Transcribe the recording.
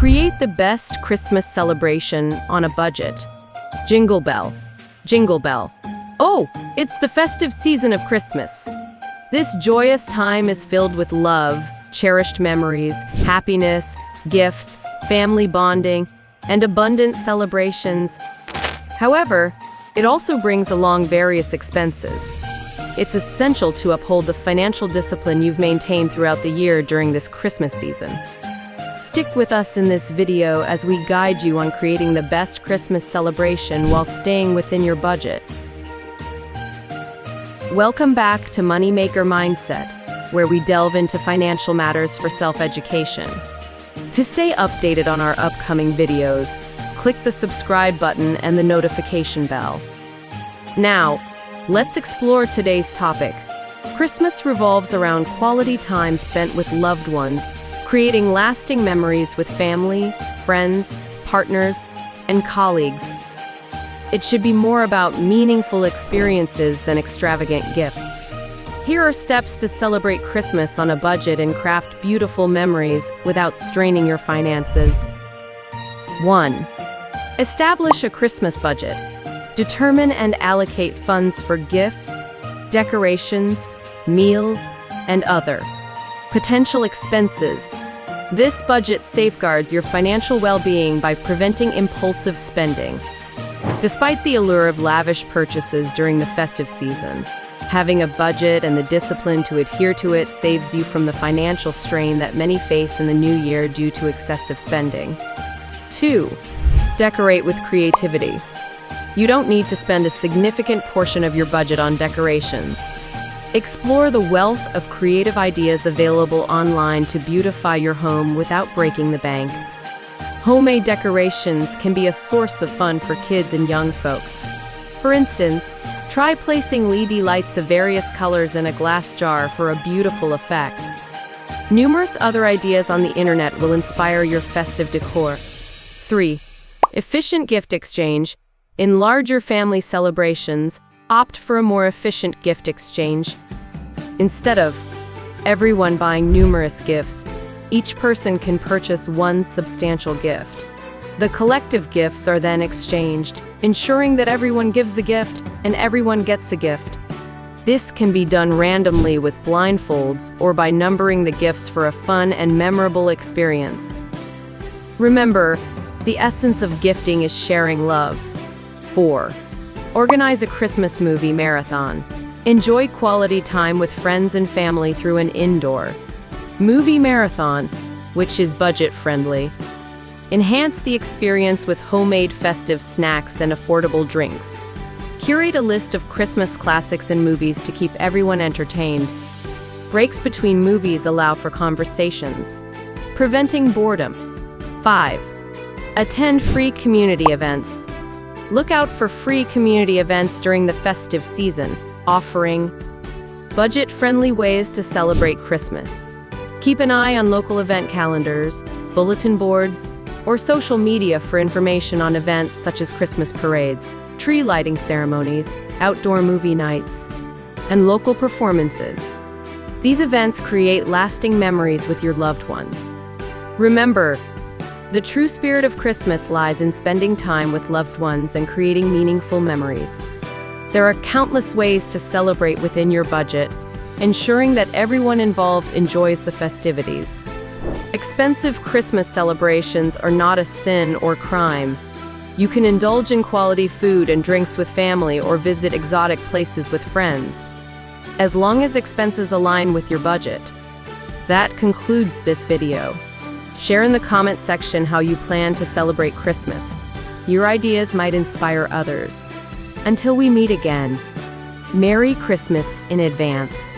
Create the best Christmas celebration on a budget. Jingle bell. Jingle bell. Oh, it's the festive season of Christmas. This joyous time is filled with love, cherished memories, happiness, gifts, family bonding, and abundant celebrations. However, it also brings along various expenses. It's essential to uphold the financial discipline you've maintained throughout the year during this Christmas season. Stick with us in this video as we guide you on creating the best Christmas celebration while staying within your budget. Welcome back to Moneymaker Mindset, where we delve into financial matters for self-education. To stay updated on our upcoming videos, click the subscribe button and the notification bell. Now, let's explore today's topic. Christmas revolves around quality time spent with loved ones, creating lasting memories with family, friends, partners, and colleagues. It should be more about meaningful experiences than extravagant gifts. Here are steps to celebrate Christmas on a budget and craft beautiful memories without straining your finances. 1. Establish a Christmas budget. Determine and allocate funds for gifts, decorations, meals, and other potential expenses. This budget safeguards your financial well-being by preventing impulsive spending. Despite the allure of lavish purchases during the festive season, having a budget and the discipline to adhere to it saves you from the financial strain that many face in the new year due to excessive spending. 2. Decorate with creativity. You don't need to spend a significant portion of your budget on decorations. Explore the wealth of creative ideas available online to beautify your home without breaking the bank. Homemade decorations can be a source of fun for kids and young folks. For instance, try placing LED lights of various colors in a glass jar for a beautiful effect. Numerous other ideas on the internet will inspire your festive decor. 3. Efficient gift exchange. In larger family celebrations, opt for a more efficient gift exchange. Instead of everyone buying numerous gifts, each person can purchase one substantial gift. The collective gifts are then exchanged, ensuring that everyone gives a gift and everyone gets a gift. This can be done randomly with blindfolds or by numbering the gifts for a fun and memorable experience. Remember, the essence of gifting is sharing love. 4. Organize a Christmas movie marathon. Enjoy quality time with friends and family through an indoor movie marathon, which is budget-friendly. Enhance the experience with homemade festive snacks and affordable drinks. Curate a list of Christmas classics and movies to keep everyone entertained. Breaks between movies allow for conversations, preventing boredom. 5. Attend free community events. Look out for free community events during the festive season, offering budget-friendly ways to celebrate Christmas. Keep an eye on local event calendars, bulletin boards, or social media for information on events such as Christmas parades, tree lighting ceremonies, outdoor movie nights, and local performances. These events create lasting memories with your loved ones. Remember, the true spirit of Christmas lies in spending time with loved ones and creating meaningful memories. There are countless ways to celebrate within your budget, ensuring that everyone involved enjoys the festivities. Expensive Christmas celebrations are not a sin or crime. You can indulge in quality food and drinks with family or visit exotic places with friends, as long as expenses align with your budget. That concludes this video. Share in the comment section how you plan to celebrate Christmas. Your ideas might inspire others. Until we meet again, Merry Christmas in advance.